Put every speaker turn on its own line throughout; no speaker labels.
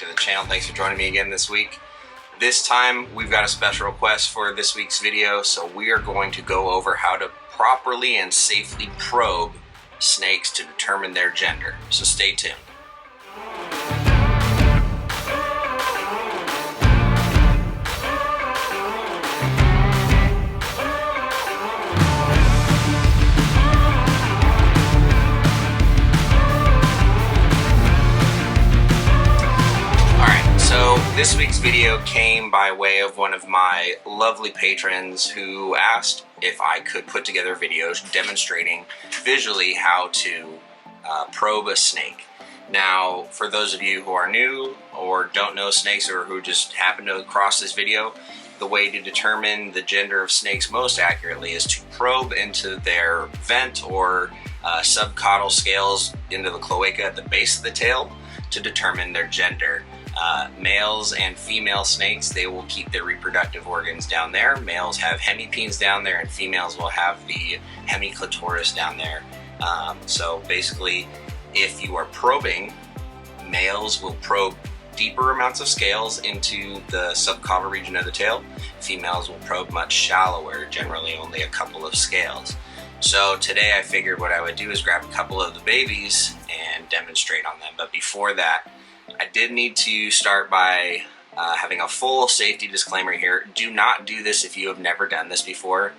to the channel. Thanks for joining me again this week. This time we've got a special request for this week's video, so we are going to go over how to properly and safely probe snakes to determine their gender. So stay tuned. This week's video came by way of one of my lovely patrons who asked if I could put together videos demonstrating visually how to probe a snake. Now, for those of you who are new or don't know snakes or who just happen to cross this video, the way to determine the gender of snakes most accurately is to probe into their vent or subcaudal scales into the cloaca at the base of the tail to determine their gender. Males and female snakes, they will keep their reproductive organs down there. Males have hemipenes down there and females will have the hemiclitoris down there. So basically, if you are probing, males will probe deeper amounts of scales into the subcaudal region of the tail. Females will probe much shallower, generally only a couple of scales. So today I figured what I would do is grab a couple of the babies and demonstrate on them. But before that, I did need to start by having a full safety disclaimer here. Do not do this if you have never done this before.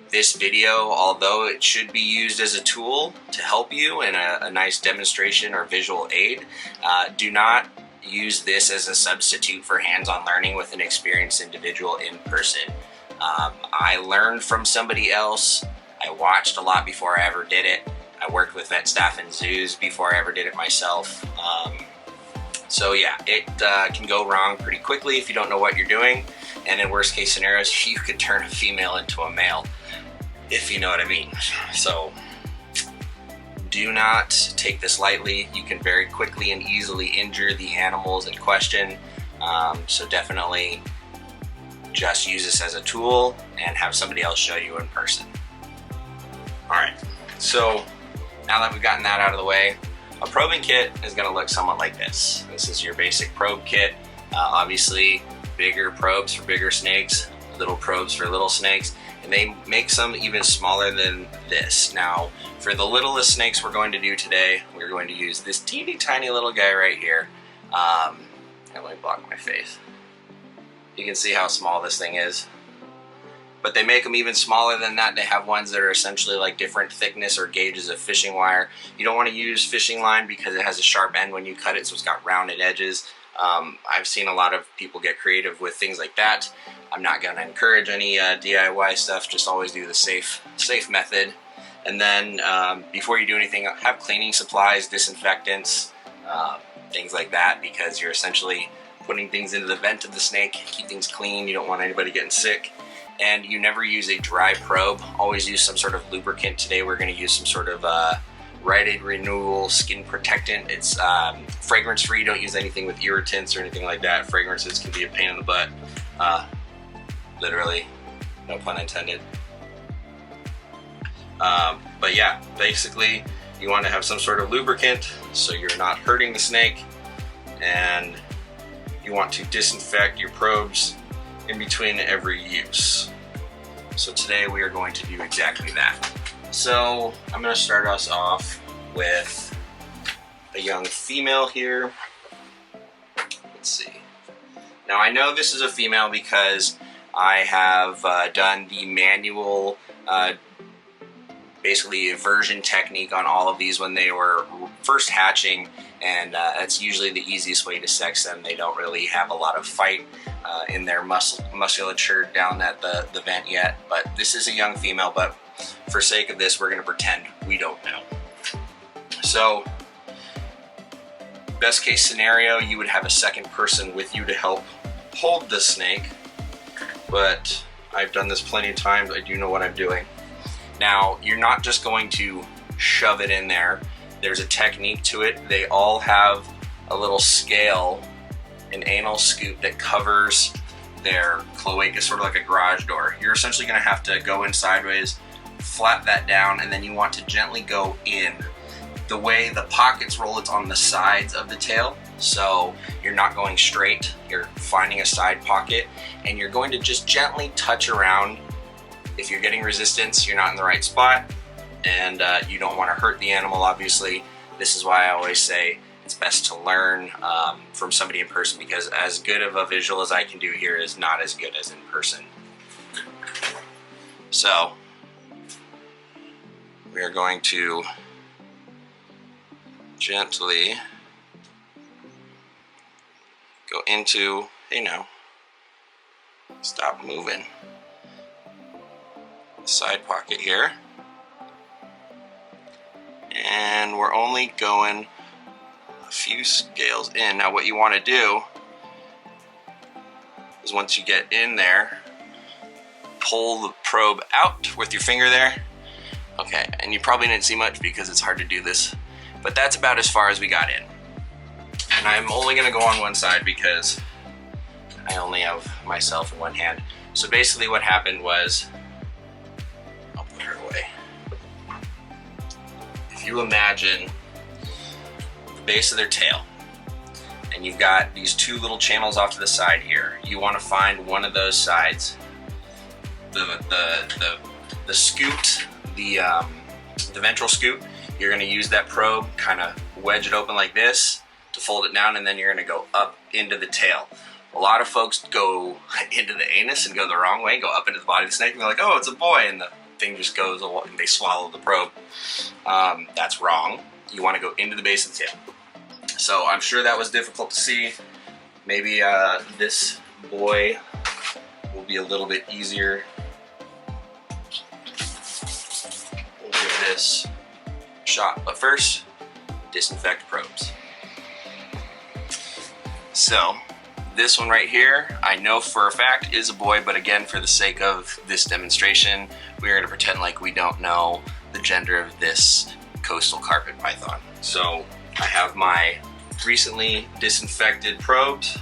This video, although it should be used as a tool to help you in a nice demonstration or visual aid, do not use this as a substitute for hands-on learning with an experienced individual in person. I learned from somebody else. I watched a lot before I ever did it. I worked with vet staff in zoos before I ever did it myself. So yeah, it can go wrong pretty quickly if you don't know what you're doing, and in worst case scenarios, you could turn a female into a male, if you know what I mean. So do not take this lightly. You can very quickly and easily injure the animals in question. So definitely just use this as a tool and have somebody else show you in person. All right, so now that we've gotten that out of the way, a probing kit is going to look somewhat like this. This is your basic probe kit. Obviously, bigger probes for bigger snakes, little probes for little snakes, and they make some even smaller than this. Now, for the littlest snakes we're going to do today, we're going to use this teeny tiny little guy right here. And let me block my face. You can see how small this thing is. But they make them even smaller than that. They have ones that are essentially like different thickness or gauges of fishing wire. You don't want to use fishing line because it has a sharp end when you cut it, so it's got rounded edges. I've seen a lot of people get creative with things like that. I'm not going to encourage any DIY stuff. Just always do the safe method. And then before you do anything, have cleaning supplies, disinfectants, things like that, because you're essentially putting things into the vent of the snake. Keep things clean. You don't want anybody getting sick. And you never use a dry probe. Always use some sort of lubricant. Today we're going to use some sort of Rite Aid Renewal skin protectant. It's fragrance free. Don't use anything with irritants or anything like that. Fragrances can be a pain in the butt. Literally, no pun intended. But yeah, basically you want to have some sort of lubricant so you're not hurting the snake, and you want to disinfect your probes in between every use. So today we are going to do exactly that. So I'm going to start us off with a young female here. Let's see. Now I know this is a female because I have done the manual basically aversion technique on all of these when they were first hatching, and that's usually the easiest way to sex them. They don't really have a lot of fight in their musculature down at the vent yet, but this is a young female, but for sake of this, we're going to pretend we don't know. So best case scenario, you would have a second person with you to help hold the snake, but I've done this plenty of times. I do know what I'm doing. Now, you're not just going to shove it in there. There's a technique to it. They all have a little scale, an anal scoop that covers their cloaca, sort of like a garage door. You're essentially going to have to go in sideways, flap that down, and then you want to gently go in. The way the pockets roll, it's on the sides of the tail. So you're not going straight, you're finding a side pocket, and you're going to just gently touch around. If you're getting resistance, you're not in the right spot, and you don't want to hurt the animal, obviously. This is why I always say it's best to learn from somebody in person, because as good of a visual as I can do here is not as good as in person. So we are going to gently go into, stop moving, side pocket here. And we're only going a few scales in. Now what you want to do is once you get in there, pull the probe out with your finger there. Okay, and you probably didn't see much because it's hard to do this, but that's about as far as we got in. And I'm only gonna go on one side because I only have myself in one hand. So basically what happened was, I'll put her away. If you imagine the base of their tail, and you've got these two little channels off to the side here, you want to find one of those sides. The scoot, the ventral scoot, you're going to use that probe, kind of wedge it open like this to fold it down, and then you're going to go up into the tail. A lot of folks go into the anus and go the wrong way, go up into the body of the snake, and they're like, oh, it's a boy, and the thing just goes and they swallow the probe. That's wrong. You want to go into the base of the tail. So I'm sure that was difficult to see. Maybe this boy will be a little bit easier. We'll give this a shot, but first, disinfect probes. So this one right here, I know for a fact is a boy, but again, for the sake of this demonstration, we're going to pretend like we don't know the gender of this coastal carpet python. So I have my recently disinfected probes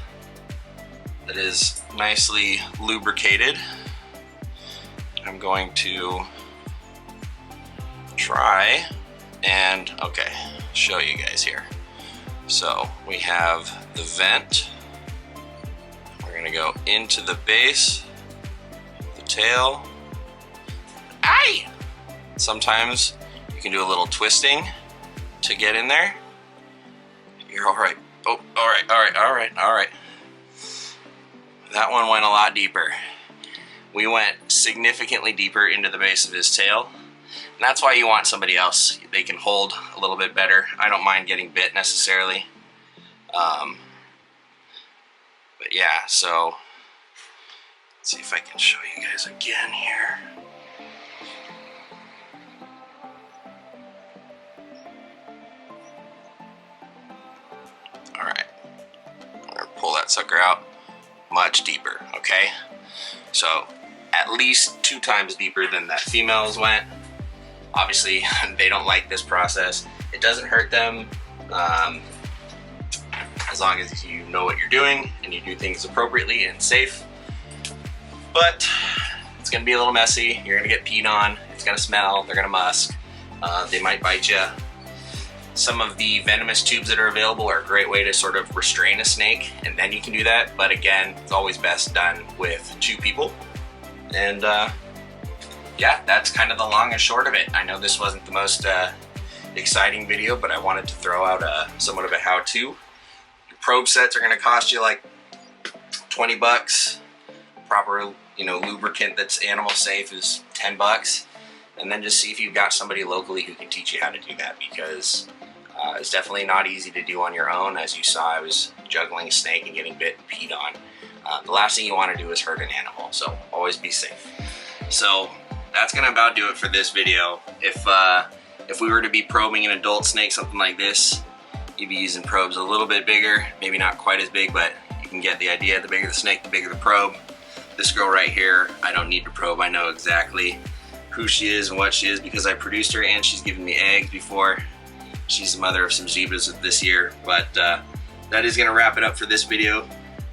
that is nicely lubricated. I'm going to try and, okay, show you guys here. So we have the vent. We're gonna go into the base, the tail. Aye! Sometimes you can do a little twisting to get in there. You're all right. Oh, all right. That one went a lot deeper. We went significantly deeper into the base of his tail. And that's why you want somebody else. They can hold a little bit better. I don't mind getting bit necessarily. But yeah, so let's see if I can show you guys again here. All right, I'm gonna pull that sucker out much deeper, okay? So at least 2 times deeper than that female's went. Obviously, they don't like this process. It doesn't hurt them as long as you know what you're doing and you do things appropriately and safe. But it's gonna be a little messy. You're gonna get peed on. It's gonna smell. They're gonna musk. They might bite you. Some of the venomous tubes that are available are a great way to sort of restrain a snake, and then you can do that. But again, it's always best done with 2 people. And yeah, that's kind of the long and short of it. I know this wasn't the most exciting video, but I wanted to throw out somewhat of a how-to. Your probe sets are going to cost you like 20 bucks. Proper, lubricant that's animal safe is 10 bucks. And then just see if you've got somebody locally who can teach you how to do that, because it's definitely not easy to do on your own. As you saw, I was juggling a snake and getting bit and peed on. The last thing you want to do is hurt an animal, so always be safe. So that's gonna about do it for this video. If we were to be probing an adult snake, something like this, you'd be using probes a little bit bigger, maybe not quite as big, but you can get the idea. The bigger the snake, the bigger the probe. This girl right here, I don't need to probe. I know exactly who she is and what she is because I produced her and she's given me eggs before. She's the mother of some zebras this year. But that is gonna wrap it up for this video.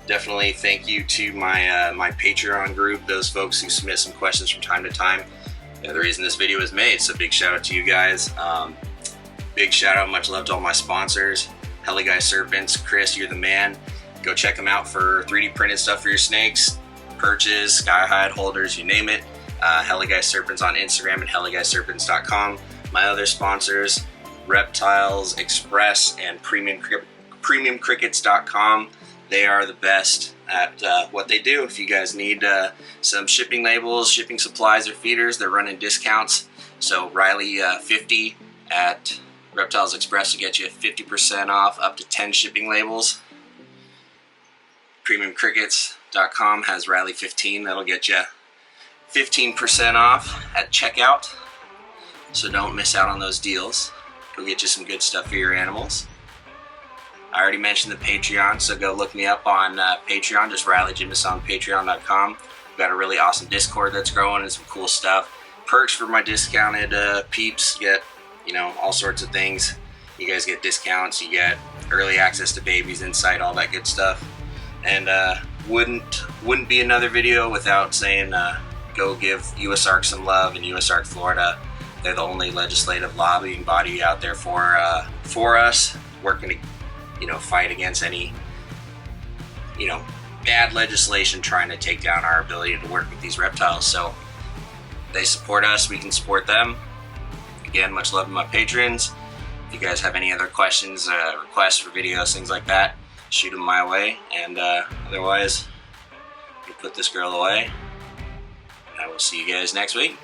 Definitely thank you to my my Patreon group, those folks who submit some questions from time to time. They're the reason this video is made, so big shout out to you guys. Big shout out, much love to all my sponsors. Heli Guy Serpents. Chris, you're the man. Go check them out for 3D printed stuff for your snakes, perches, sky hide holders, you name it. Heli Guy Serpents on Instagram and heliguyserpents.com. My other sponsors, Reptiles, Express, and premiumcrickets.com. They are the best at what they do. If you guys need some shipping labels, shipping supplies, or feeders, they're running discounts. So Riley 50 at Reptiles Express to get you 50% off up to 10 shipping labels. Premiumcrickets.com has Riley 15. That'll get you 15% off at checkout. So don't miss out on those deals. Go get you some good stuff for your animals. I already mentioned the Patreon, so go look me up on Patreon. Just Riley Jimis on patreon.com. We've got a really awesome Discord that's growing and some cool stuff. Perks for my discounted peeps. You get, all sorts of things. You guys get discounts. You get early access to babies, insight, all that good stuff. And wouldn't be another video without saying go give USARK some love. In USARK Florida, they're the only legislative lobbying body out there for us, working to fight against any bad legislation trying to take down our ability to work with these reptiles. So they support us, we can support them. Again, much love to my patrons. If you guys have any other questions, requests for videos, things like that, shoot them my way. And otherwise, we put this girl away. And I will see you guys next week.